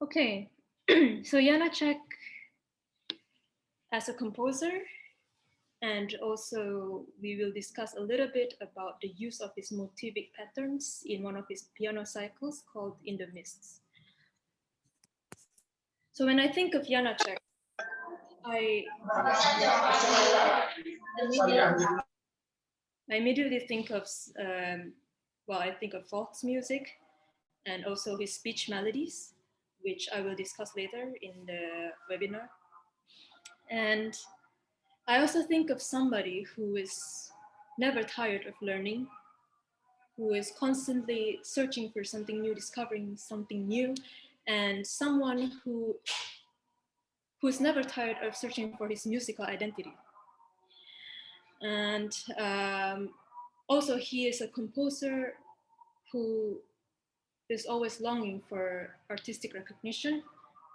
Okay, so Janacek as a composer, and also we will discuss a little bit about the use of his motivic patterns in one of his piano cycles called In the Mists. So when I think of Janacek, I immediately think of, I think of folk music and also his speech melodies, which I will discuss later in the webinar. And I also think of somebody who is never tired of learning, who is constantly searching for something new, discovering something new, and someone who's never tired of searching for his musical identity. And also, he is a composer who is always longing for artistic recognition,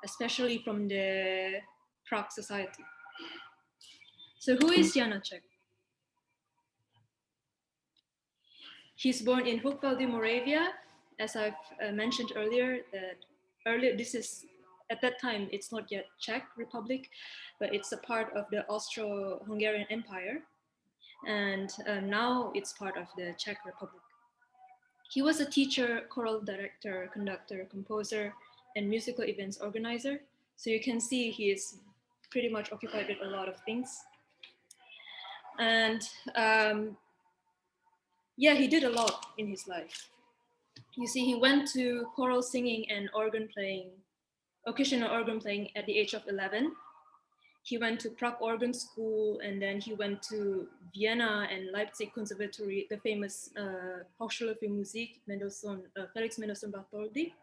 especially from the Prague society. So, who is Janacek? He's born in Hochwald, Moravia, as I've mentioned earlier. This is at that time it's not yet Czech Republic, but it's a part of the Austro-Hungarian Empire, and now it's part of the Czech Republic. He was a teacher, choral director, conductor, composer, and musical events organizer. So you can see he is pretty much occupied with a lot of things. And yeah, he did a lot in his life. You see, he went to choral singing and organ playing, occasional organ playing at the age of 11. He went to Prague Organ School, and then he went to Vienna and Leipzig Conservatory, the famous Hochschule für Musik, Felix Mendelssohn Bartholdy.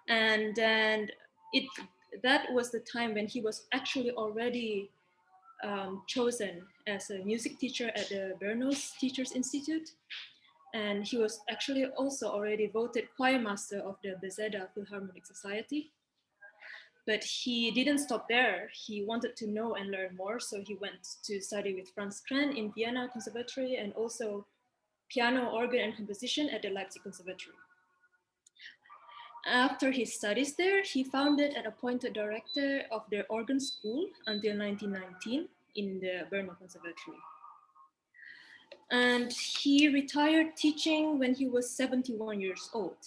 And then that was the time when he was actually already chosen as a music teacher at the Bernos Teachers Institute. And he was actually also already voted choir master of the Bezeda Philharmonic Society. But he didn't stop there. He wanted to know and learn more. So he went to study with Franz Kren in Vienna Conservatory and also piano, organ, and composition at the Leipzig Conservatory. After his studies there, he founded and appointed director of the organ school until 1919 in the Brno Conservatory. And he retired teaching when he was 71 years old.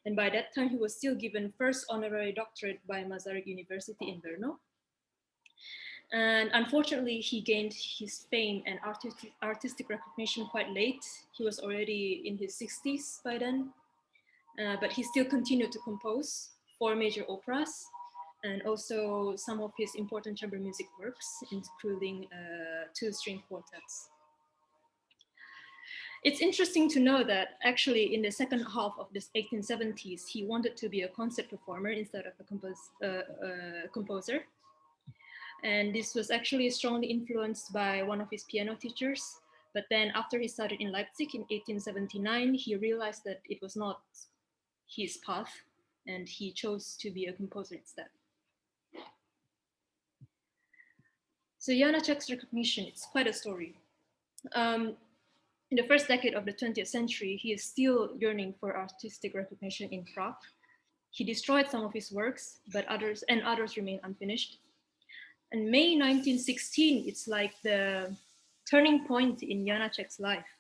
And by that time, he was still given first honorary doctorate by Masaryk University in Brno. And unfortunately, he gained his fame and artistic recognition quite late. He was already in his 60s by then, but he still continued to compose 4 major operas and also some of his important chamber music works, including 2 string quartets. It's interesting to know that actually in the second half of the 1870s, he wanted to be a concert performer instead of a composer. And this was actually strongly influenced by one of his piano teachers. But then after he studied in Leipzig in 1879, he realized that it was not his path and he chose to be a composer instead. So Janacek's recognition, it's quite a story. In the first decade of the 20th century, he is still yearning for artistic recognition in Prague. He destroyed some of his works, but others remain unfinished. And May 1916, it's like the turning point in Janacek's life.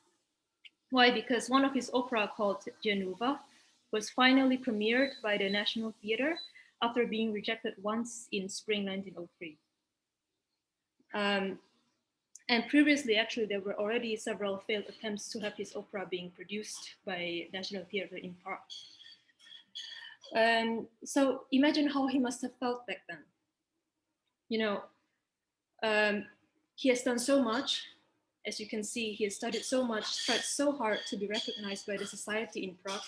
Why? Because one of his opera called Genova was finally premiered by the National Theatre after being rejected once in spring 1903. And previously, actually, there were already several failed attempts to have his opera being produced by National Theatre in Prague. So imagine how he must have felt back then. You know, he has done so much. As you can see, he has studied so much, tried so hard to be recognized by the society in Prague,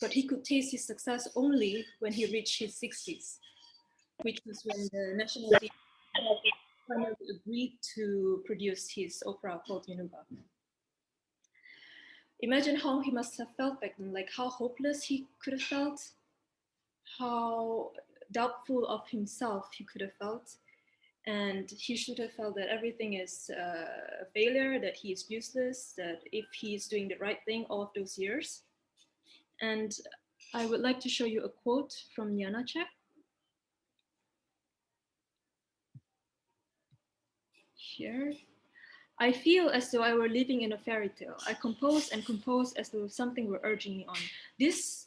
but he could taste his success only when he reached his 60s, which was when the National Theatre finally agreed to produce his opera called Genova. Imagine how he must have felt back then, like how hopeless he could have felt, how doubtful of himself he could have felt. And he should have felt that everything is a failure, that he is useless, that if he's doing the right thing all of those years. And I would like to show you a quote from Janacek. Here. I feel as though I were living in a fairy tale. I compose and compose as though something were urging me on. This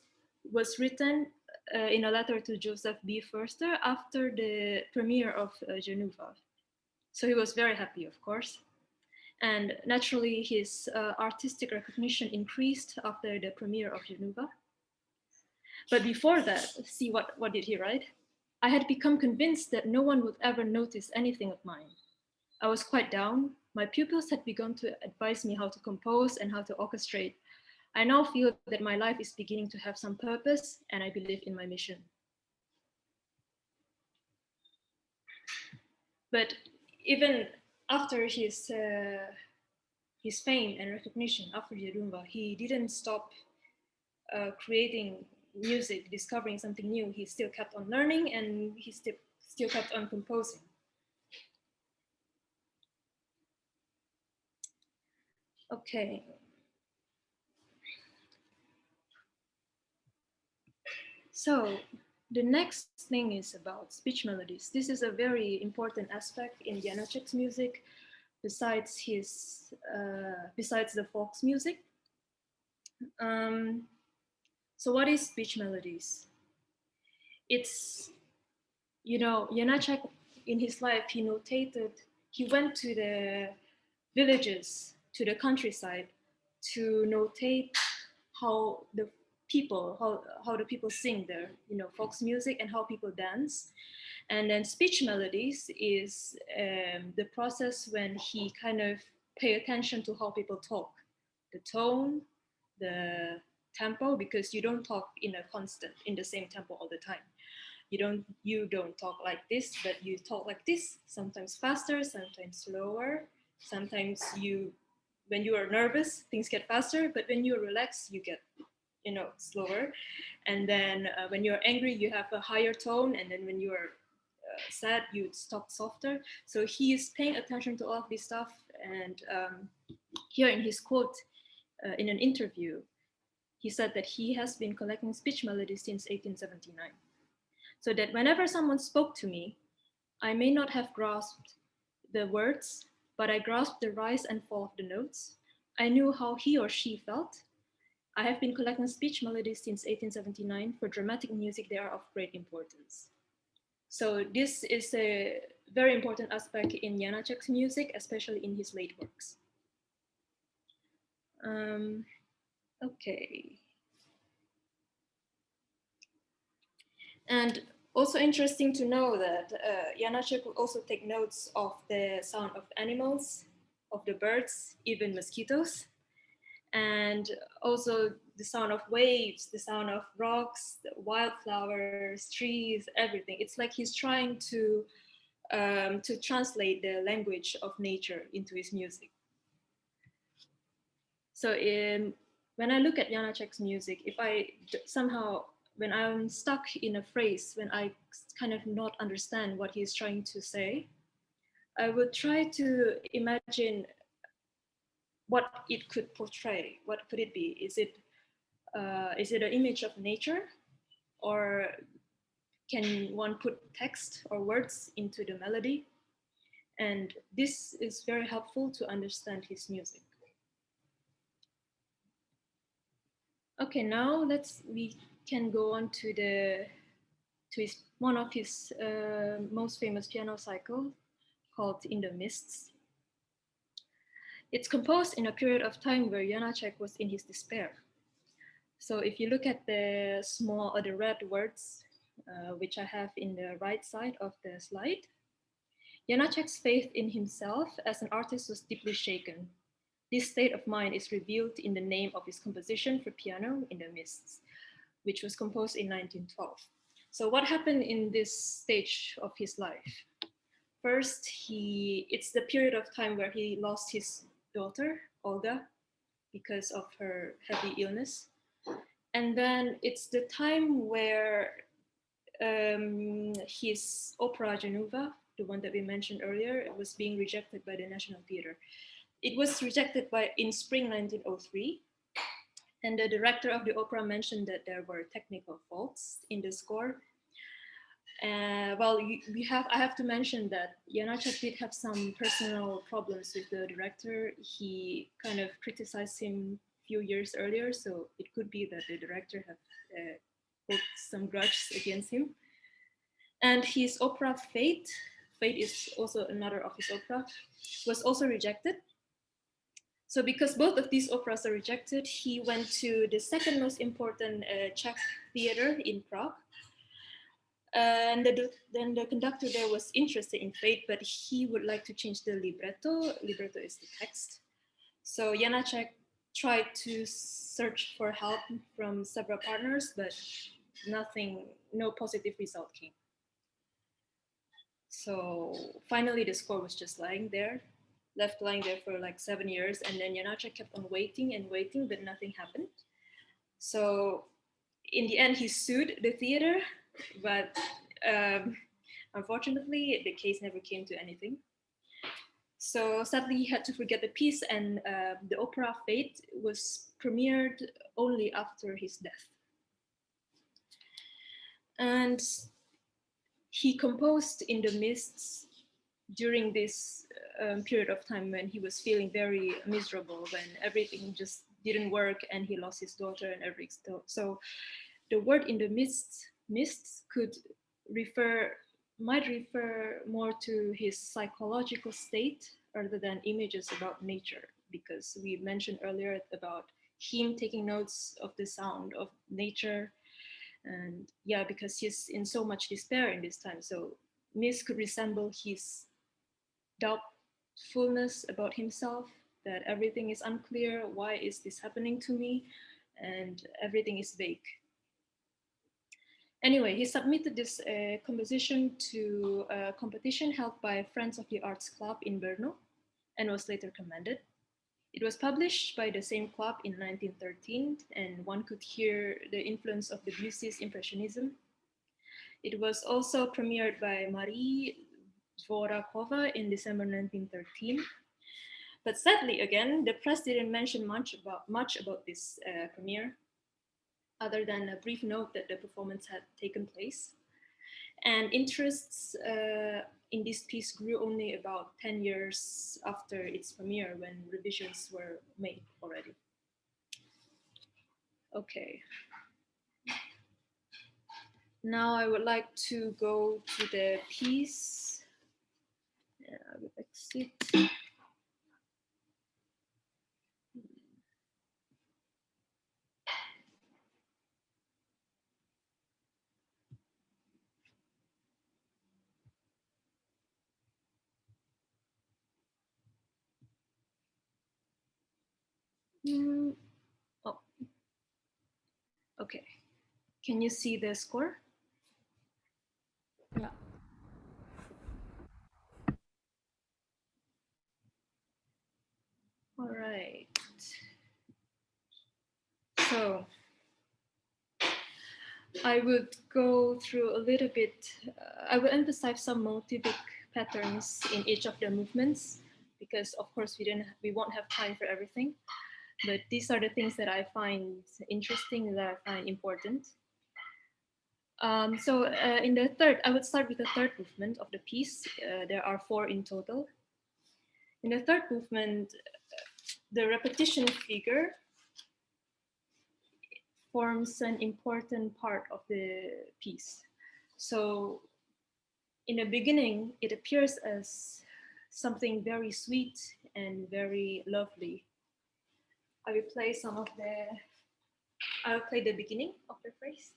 was written in a letter to Joseph B. Forster after the premiere of Geneva. So he was very happy, of course. And naturally, his artistic recognition increased after the premiere of Geneva. But before that, see what did he write? I had become convinced that no one would ever notice anything of mine. I was quite down. My pupils had begun to advise me how to compose and how to orchestrate. I now feel that my life is beginning to have some purpose, and I believe in my mission. But even after his fame and recognition after the Rumba, he didn't stop creating music, discovering something new. He still kept on learning, and he still kept on composing. Okay. So the next thing is about speech melodies. This is a very important aspect in Janacek's music, besides the folk music. Um, so what is speech melodies? It's, Janacek in his life, he went to the villages, to the countryside, to notate how the how the people sing their folk music and how people dance. And then speech melodies is the process when he kind of pay attention to how people talk, the tone, the tempo, because you don't talk in the same tempo all the time. You don't talk like this, but you talk like this, sometimes faster, sometimes slower. Sometimes when you are nervous, things get faster, but when you're relaxed, you get slower. And then when you're angry, you have a higher tone, and then when you're sad, you talk softer. So he is paying attention to all of this stuff. And here in his quote in an interview, he said that he has been collecting speech melodies since 1879, so that whenever someone spoke to me, I may not have grasped the words, but I grasped the rise and fall of the notes. I knew how he or she felt. I have been collecting speech melodies since 1879. For dramatic music, they are of great importance. So this is a very important aspect in Janacek's music, especially in his late works. Okay. And also interesting to know that Janacek will also take notes of the sound of animals, of the birds, even mosquitoes, and also the sound of waves, the sound of rocks, the wildflowers, trees, everything. It's like he's trying to translate the language of nature into his music. So when I look at Janacek's music, if when I'm stuck in a phrase, when I kind of not understand what he's trying to say, I would try to imagine what it could portray. What could it be? Is it an image of nature, or can one put text or words into the melody? And this is very helpful to understand his music. Okay, now we can go on to one of his most famous piano cycle called In the Mists. It's composed in a period of time where Janacek was in his despair. So if you look at the red words, which I have in the right side of the slide, Janacek's faith in himself as an artist was deeply shaken. This state of mind is revealed in the name of his composition for piano, In the Mists, which was composed in 1912. So what happened in this stage of his life? First, it's the period of time where he lost his daughter, Olga, because of her heavy illness. And then it's the time where his opera Geneva, the one that we mentioned earlier, was being rejected by the National Theatre. It was rejected in spring 1903. And the director of the opera mentioned that there were technical faults in the score. Well, I have to mention that Janacek did have some personal problems with the director. He kind of criticized him a few years earlier, so it could be that the director have hold some grudge against him. And his opera Fate is also another of his opera, was also rejected. So because both of these operas are rejected, he went to the second most important Czech theater in Prague. And then the conductor there was interested in Fate, but he would like to change the libretto. Libretto is the text. So Janacek tried to search for help from several partners, but no positive result came. So finally, the score was just left lying there for like 7 years. And then Janacek kept on waiting and waiting, but nothing happened. So in the end, he sued the theater, but unfortunately, the case never came to anything. So sadly, he had to forget the piece, and the opera Fate was premiered only after his death. And he composed In the Mists during this period of time when he was feeling very miserable, when everything just didn't work and he lost his daughter and everything. So the word In the mists might refer more to his psychological state rather than images about nature, because we mentioned earlier about him taking notes of the sound of nature. And yeah, because he's in so much despair in this time, so mist could resemble his doubtfulness about himself, that everything is unclear, why is this happening to me, and everything is vague. Anyway, he submitted this composition to a competition held by Friends of the Arts Club in Brno and was later commended. It was published by the same club in 1913, and one could hear the influence of Debussy's Impressionism. It was also premiered by Marie Dvorakova in December 1913. But sadly, again, the press didn't mention much about this premiere, other than a brief note that the performance had taken place. And interests in this piece grew only about 10 years after its premiere, when revisions were made already. Okay. Now I would like to go to the piece. I will exit. Oh, okay. Can you see the score? Yeah. All right. So I would go through a little bit. I will emphasize some motivic patterns in each of the movements, because of course we won't have time for everything. But these are the things that I find interesting, that I find important. So I would start with the third movement of the piece. There are 4 in total. In the third movement, the repetition figure forms an important part of the piece. So in the beginning, it appears as something very sweet and very lovely. I will play I'll play the beginning of the phrase.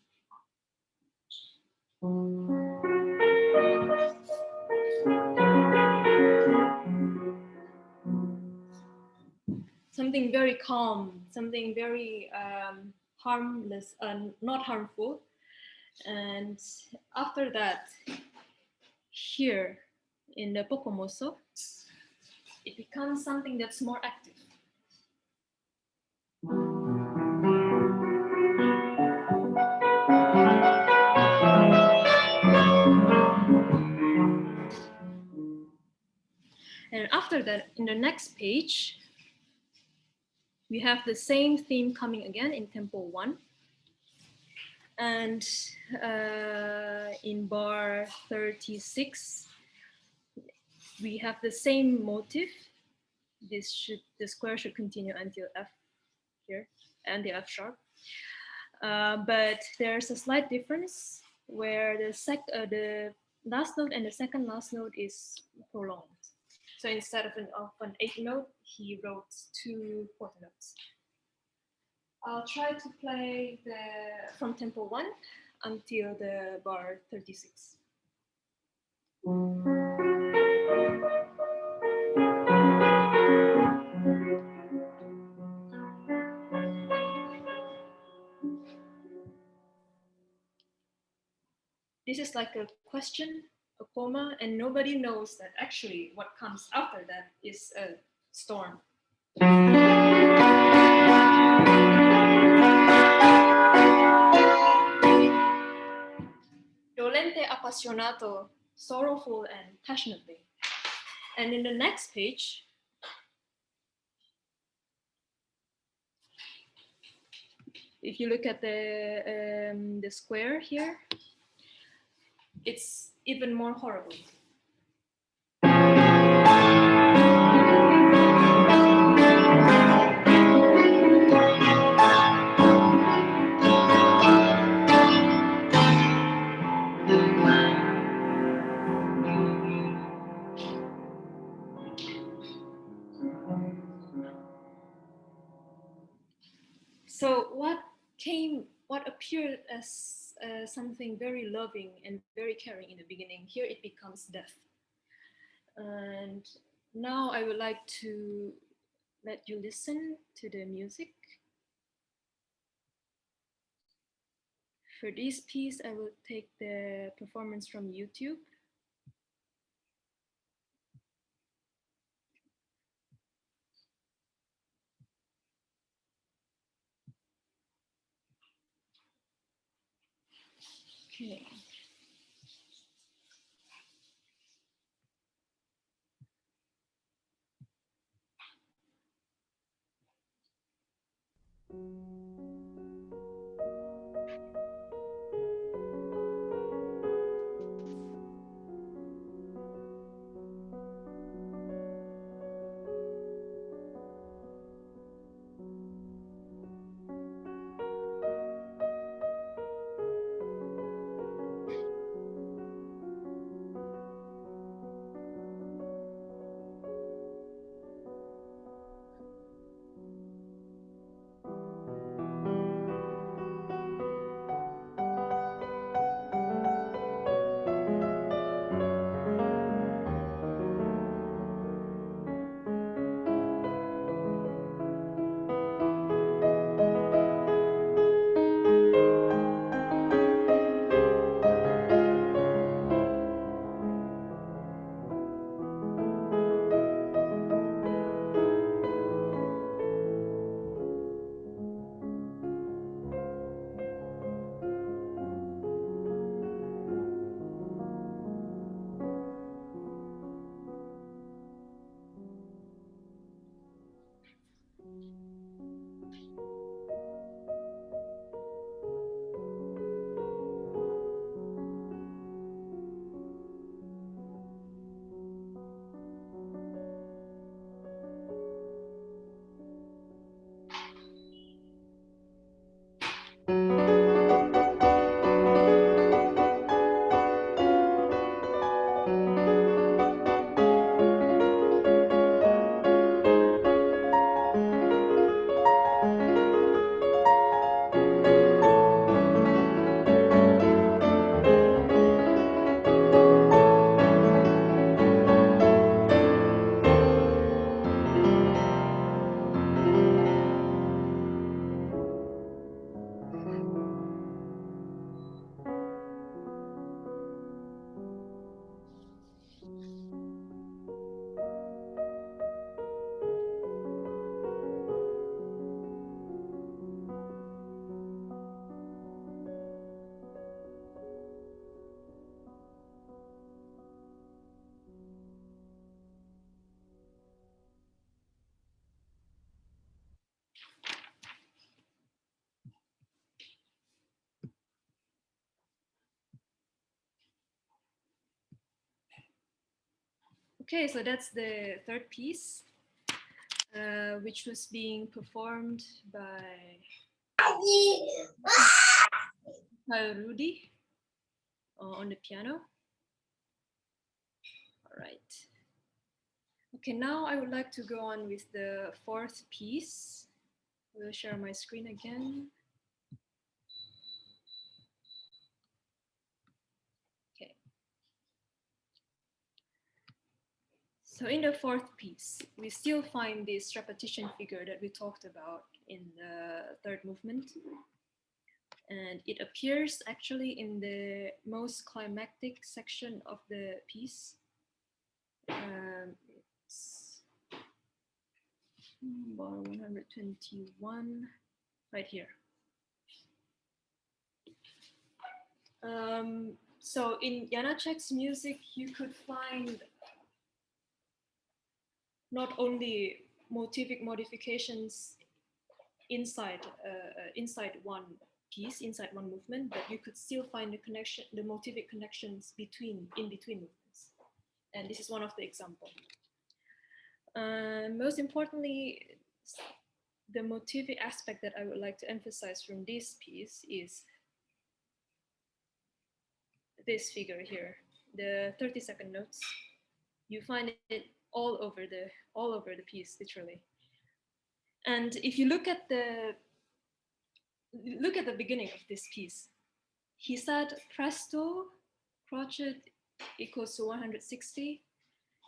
Something very calm, something very harmless and not harmful. And after that, here in the Pocomoso, it becomes something that's more active. And after that, in the next page, we have the same theme coming again in tempo 1. And in bar 36, we have the same motif. The square should continue until F here, and the F sharp. But there's a slight difference where the last note and the second last note is prolonged. So instead of an 8th note, he wrote 2 quarter notes. I'll try to play from tempo 1 until the bar 36. This is like a question, a comma, and nobody knows that actually what comes after that is a storm. Dolente appassionato, sorrowful and passionately. And in the next page, if you look at the square here, it's even more horrible. So what appeared as something very loving and very caring in the beginning, here it becomes death. And now I would like to let you listen to the music. For this piece, I will take the performance from YouTube. Okay. Okay, so that's the third piece, which was being performed by Rudy on the piano. All right. Okay, now I would like to go on with the fourth piece. I will share my screen again. Okay. So in the fourth piece, we still find this repetition figure that we talked about in the third movement. And it appears actually in the most climactic section of the piece. It's bar 121, right here. So in Janacek's music, you could find not only motivic modifications inside one piece, inside one movement, but you could still find the connection, the motivic connections in between movements. And this is one of the examples. Most importantly, the motivic aspect that I would like to emphasize from this piece is this figure here, the 30-second notes. You find it all over the piece, literally. And if you look at the beginning of this piece, he said presto crochet equals to 160,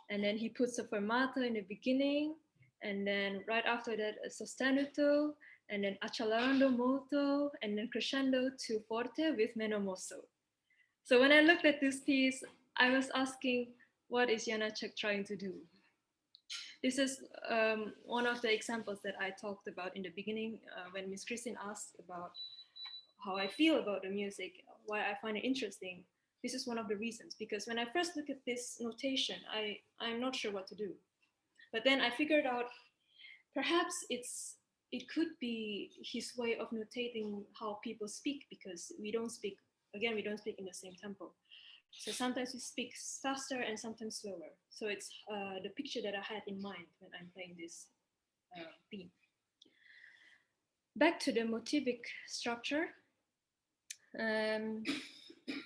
and then he puts a fermata in the beginning, and then right after that a sostenuto, and then accelerando molto, and then crescendo to forte with meno mosso. So when I looked at this piece, I was asking, what is Janacek trying to do? This is one of the examples that I talked about in the beginning when Miss Christine asked about how I feel about the music, why I find it interesting. This is one of the reasons, because when I first look at this notation, I'm not sure what to do. But then I figured out perhaps it could be his way of notating how people speak, because we don't speak in the same tempo. So sometimes we speak faster and sometimes slower. So it's the picture that I had in mind when I'm playing this theme. Back to the motivic structure.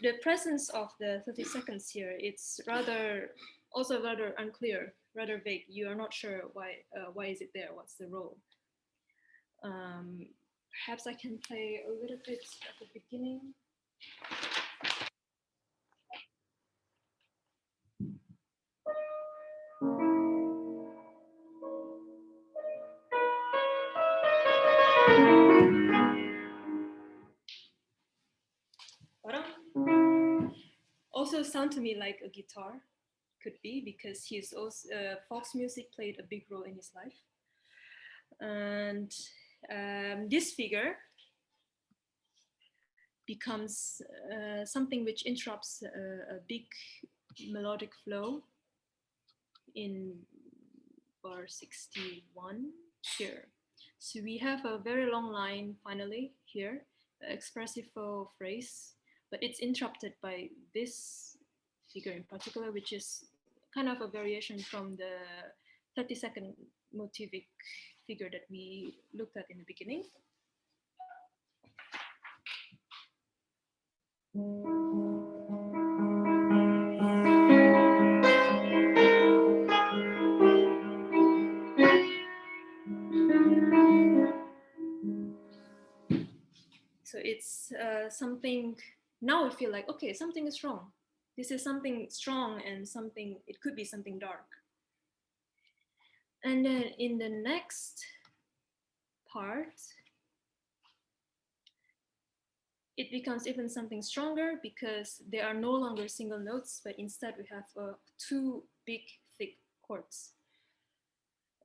The presence of the 30 seconds here, it's rather unclear, rather vague. You are not sure why is it there, what's the role. Perhaps I can play a little bit at the beginning. Also sound to me like a guitar, could be, because he's also Fox music played a big role in his life. And this figure becomes something which interrupts a big melodic flow in bar 61 here. So we have a very long line finally here, expressive phrase, but it's interrupted by this figure in particular, which is kind of a variation from the 30-second motivic figure that we looked at in the beginning. So it's something, now we feel like, okay, something is wrong. This is something strong and something, it could be something dark. And then in the next part, it becomes even something stronger, because there are no longer single notes, but instead we have two big, thick chords.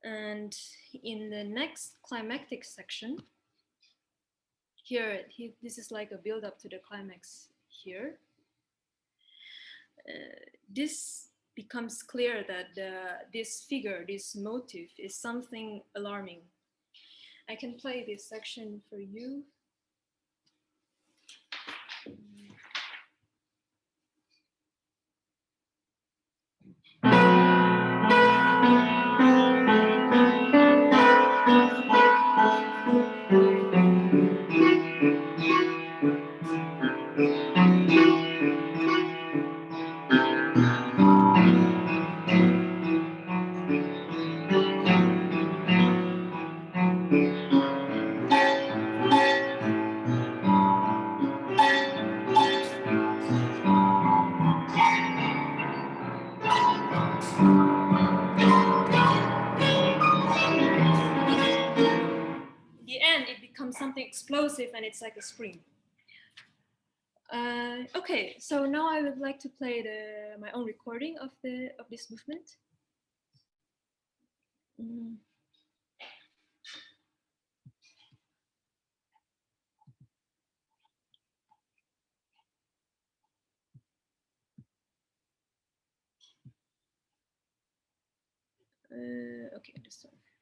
And in the next climactic section, here, this is like a build up to the climax here. This becomes clear that this figure, this motif, is something alarming. I can play this section for you. explosive and it's like a scream. Okay, so now I would like to play my own recording of this movement. Okay, this one.